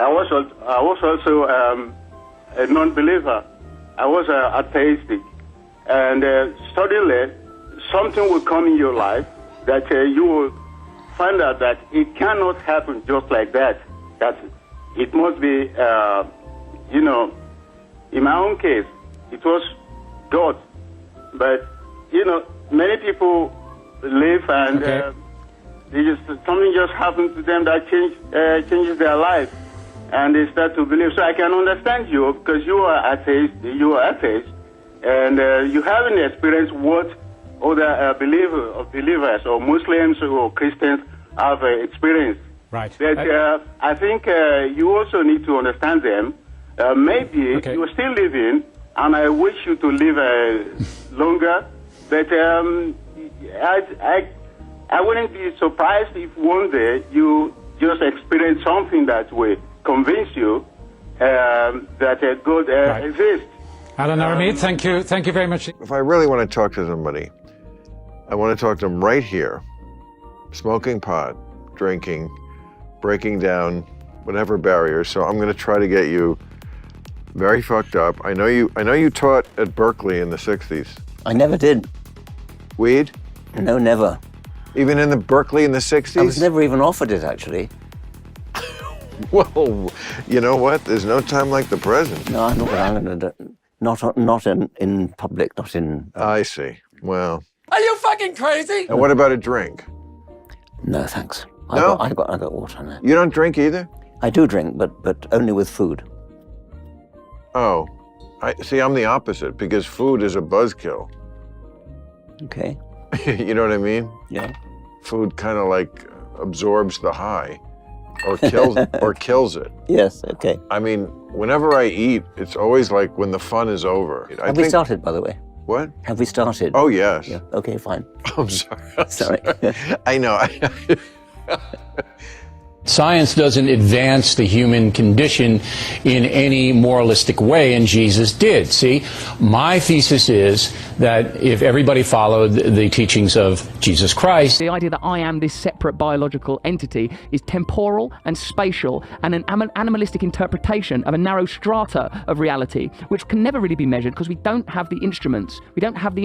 I was also a non-believer. I was atheistic. And suddenly, something will come in your life that you will find out that it cannot happen just like that. That it must be, in my own case, it was God. But, many people live and something just happens to them that changes their life. And they start to believe. So I can understand you because you are atheist, and you haven't experienced what other believers or Muslims or Christians have experienced. Right. But I think you also need to understand them. Maybe you're still living, and I wish you to live longer. But I wouldn't be surprised if one day you just experience something that will convince you that God exists. Alan Aramid, thank you very much. If I really want to talk to somebody, I want to talk to them right here. Smoking pot, drinking, breaking down whatever barriers. So I'm going to try to get you very fucked up. I know you taught at Berkeley in the 60s. I never did. Weed? No, never. Even in the Berkeley in the 60s? I was never even offered it, actually. Whoa, you know what? There's no time like the present. No, I'm not in public, not in... I see. Well... Are you fucking crazy? And what about a drink? No, thanks. No? I got water now. You don't drink either? I do drink, but only with food. Oh. I'm the opposite, because food is a buzzkill. Okay. You know what I mean? Yeah. Food kind of like absorbs the high. Or kills it. Yes, okay. I mean, whenever I eat, it's always like when the fun is over. Have we started, by the way? What? Have we started? Oh, yes. Yeah. Okay, fine. I'm sorry. Sorry. I know. Science doesn't advance the human condition in any moralistic way, and Jesus did. See, my thesis is that if everybody followed the teachings of Jesus Christ... The idea that I am this separate biological entity is temporal and spatial and an animalistic interpretation of a narrow strata of reality, which can never really be measured because we don't have the instruments. We don't have the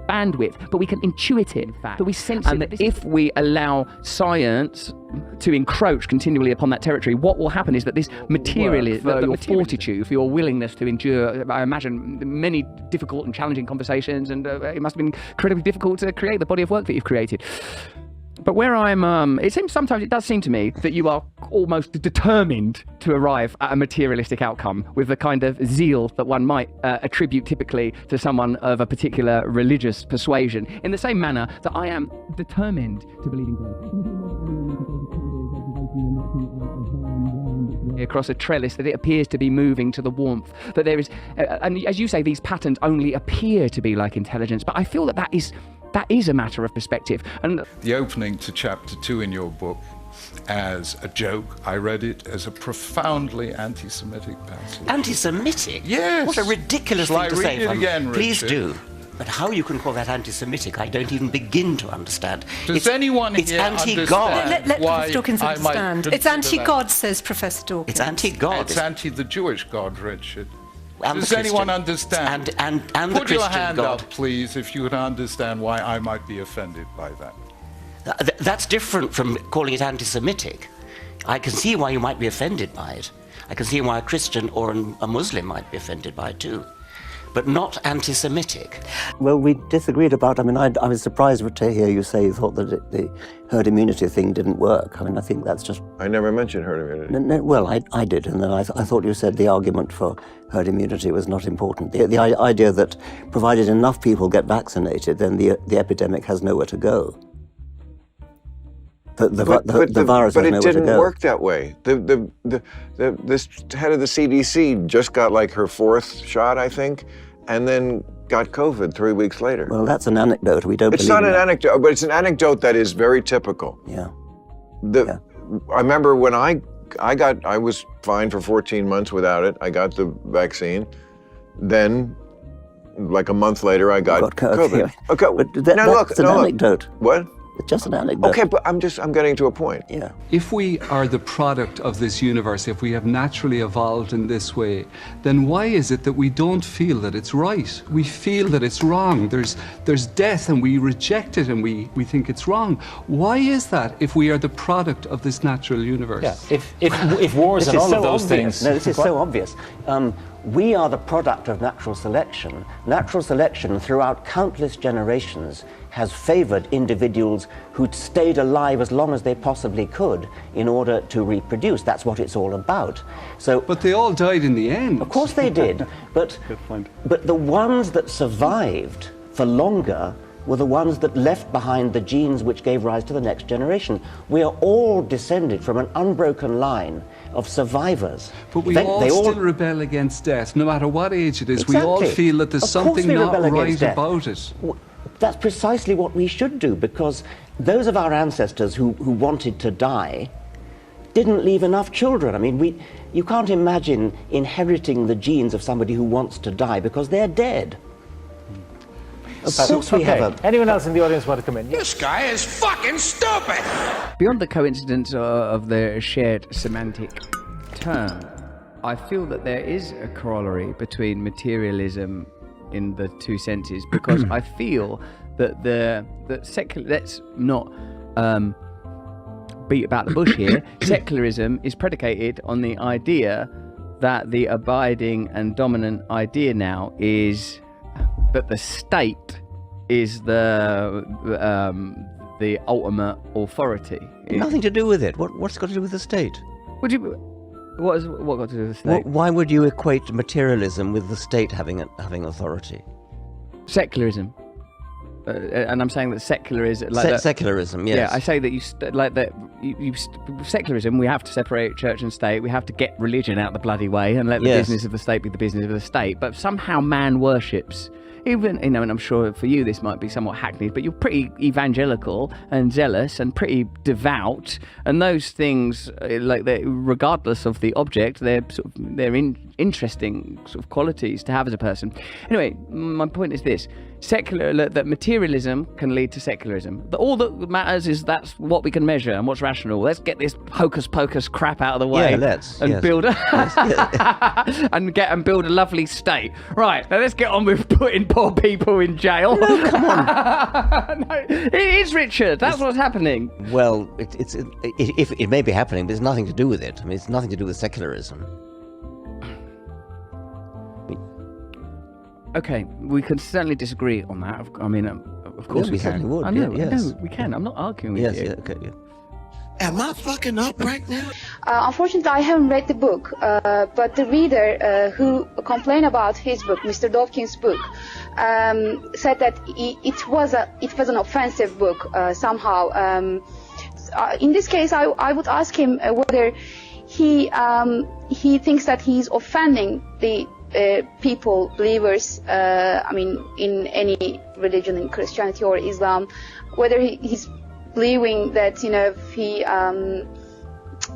bandwidth, but we can intuit it, in fact. But we sense it. And if we allow science to encroach continually upon that territory, what will happen is that this materialism, your fortitude, for your willingness to endure, I imagine, many difficult and challenging conversations, and it must have been incredibly difficult to create the body of work that you've created. But where I'm, sometimes it does seem to me that you are almost determined to arrive at a materialistic outcome with the kind of zeal that one might attribute typically to someone of a particular religious persuasion, in the same manner that I am determined to believe in God. Across a trellis, that it appears to be moving to the warmth, that there is, and as you say, these patterns only appear to be like intelligence, but I feel that is a matter of perspective. And the opening to chapter 2 in your book as a joke, I read it as a profoundly anti-Semitic passage. Anti-Semitic? Yes. What a ridiculous thing to say. Shall I read it again, Please Richard? do. But how you can call that anti-Semitic, I don't even begin to understand. Does anyone here anti-God. Let why Professor Dawkins I might understand. consider It's anti-God, says Professor Dawkins. It's anti-God. It's anti the Jewish God, Richard. And Does the anyone Christian. understand? And Put the Christian your hand God. up, please, if you can understand why I might be offended by that. That's different from calling it anti-Semitic. I can see why you might be offended by it. I can see why a Christian or a Muslim might be offended by it too. But not anti-Semitic. Well, we disagreed about, I was surprised to hear you say you thought that the herd immunity thing didn't work. I think that's just... I never mentioned herd immunity. No, well, I did, and then I thought you said the argument for herd immunity was not important. The idea that provided enough people get vaccinated, then the epidemic has nowhere to go. The virus has nowhere to go. But it didn't work that way. This head of the CDC just got like her 4th shot, I think, and then got COVID 3 weeks later. Well, that's an anecdote. We don't. It's not an anecdote, but it's an anecdote that is very typical. Yeah. I remember when I was fine for 14 months without it. I got the vaccine. Then, like a month later, I got COVID. Okay. But that's an anecdote. What? It's just an anecdote. Okay, but I'm getting to a point. Yeah. If we are the product of this universe, if we have naturally evolved in this way, then why is it that we don't feel that it's right? We feel that it's wrong. There's death and we reject it and we think it's wrong. Why is that if we are the product of this natural universe? Yeah. If wars and all of those things... No, this is so obvious. We are the product of natural selection. Natural selection throughout countless generations has favored individuals who'd stayed alive as long as they possibly could in order to reproduce. That's what it's all about. So, but they all died in the end. Of course they did. But the ones that survived for longer were the ones that left behind the genes which gave rise to the next generation. We are all descended from an unbroken line of survivors. But we all still rebel against death, no matter what age it is. Exactly. We all feel that there's something not right about it. That's precisely what we should do, because those of our ancestors who wanted to die didn't leave enough children. I mean, you can't imagine inheriting the genes of somebody who wants to die because they're dead. Of course we have a... Anyone else in the audience want to come in? This guy is fucking stupid! Beyond the coincidence of the shared semantic term, I feel that there is a corollary between materialism in the two senses, because I feel that secular... Let's not beat about the bush here. Secularism is predicated on the idea that the abiding and dominant idea now is that the state is the ultimate authority. Nothing to do with it. What's got to do with the state? What got to do with the state? Why would you equate materialism with the state having authority? Secularism. And I'm saying that secular is like secularism. Yes. Yeah, I say that secularism. We have to separate church and state. We have to get religion out the bloody way and let the business of the state be the business of the state. But somehow man worships. Even, and I'm sure for you this might be somewhat hackneyed, but you're pretty evangelical and zealous and pretty devout, and those things, regardless of the object, they're interesting sort of qualities to have as a person. Anyway, my point is this: that materialism can lead to secularism. All that matters is that's what we can measure and what's rational. Let's get this hocus pocus crap out of the way build and build a lovely state. Right, now let's get on with putting poor people in jail. No, come on. No, it is, Richard. That's what's happening. Well, it may be happening, but it's nothing to do with it. I mean, it's nothing to do with secularism. Okay, we can certainly disagree on that. I mean, of course we can. Would. I know, we can. I'm not arguing with you. Okay, yeah. Am I fucking up right now? Unfortunately, I haven't read the book, but the reader who complained about his book, Mr. Dawkins' book, said that it was an offensive book somehow. In this case, I would ask him whether he thinks that he's offending the people, believers, in any religion, in Christianity or Islam, whether he's believing that, he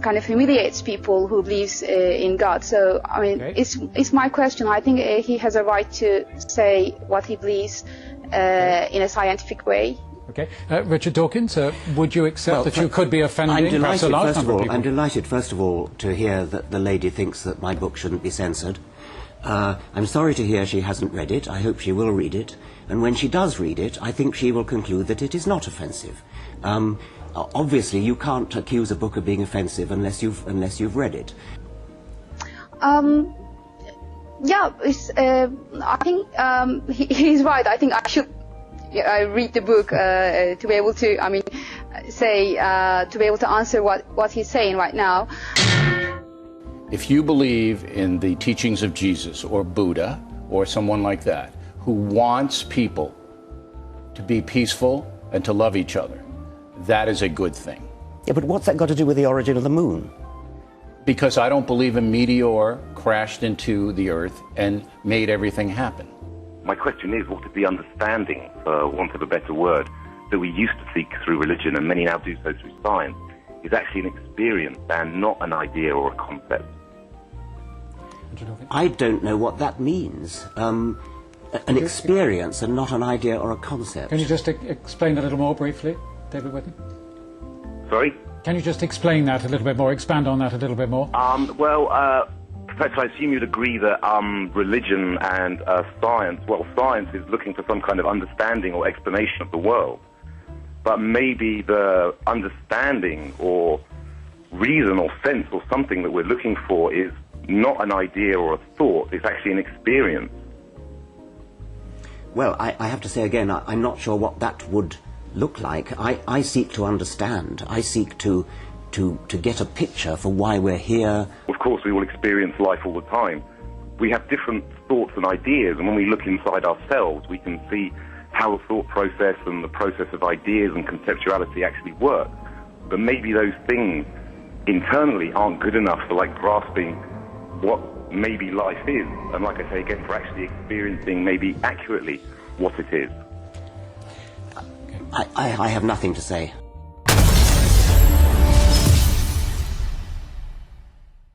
kind of humiliates people who believes in God. So, it's my question. I think he has a right to say what he believes in a scientific way. Okay. Richard Dawkins, would you accept that you could be offending perhaps a large number of people? I'm delighted, first of all, to hear that the lady thinks that my book shouldn't be censored. I'm sorry to hear she hasn't read it. I hope she will read it. And when she does read it, I think she will conclude that it is not offensive. Obviously, you can't accuse a book of being offensive unless you've read it. I think he's right. I think I should read the book to be able to, to be able to answer what he's saying right now. If you believe in the teachings of Jesus or Buddha or someone like that who wants people to be peaceful and to love each other, that is a good thing. Yeah, but what's that got to do with the origin of the moon? Because I don't believe a meteor crashed into the Earth and made everything happen. My question is, what is the understanding, for want of a better word, that we used to seek through religion, and many now do so through science, is actually an experience and not an idea or a concept? I don't know what that means. An experience and not an idea or a concept. Can you just explain a little more briefly? David Whitten? Sorry? Can you just explain that a little bit more, expand on that a little bit more? Professor, I assume you'd agree that religion and science is looking for some kind of understanding or explanation of the world. But maybe the understanding or reason or sense or something that we're looking for is not an idea or a thought, it's actually an experience. Well, I have to say again, I'm not sure what that would look like. I seek to understand. I seek to get a picture for why we're here. Of course, we all experience life all the time. We have different thoughts and ideas, and when we look inside ourselves, we can see how the thought process and the process of ideas and conceptuality actually work. But maybe those things internally aren't good enough for grasping what maybe life is, and like I say again, for actually experiencing maybe accurately what it is. I have nothing to say.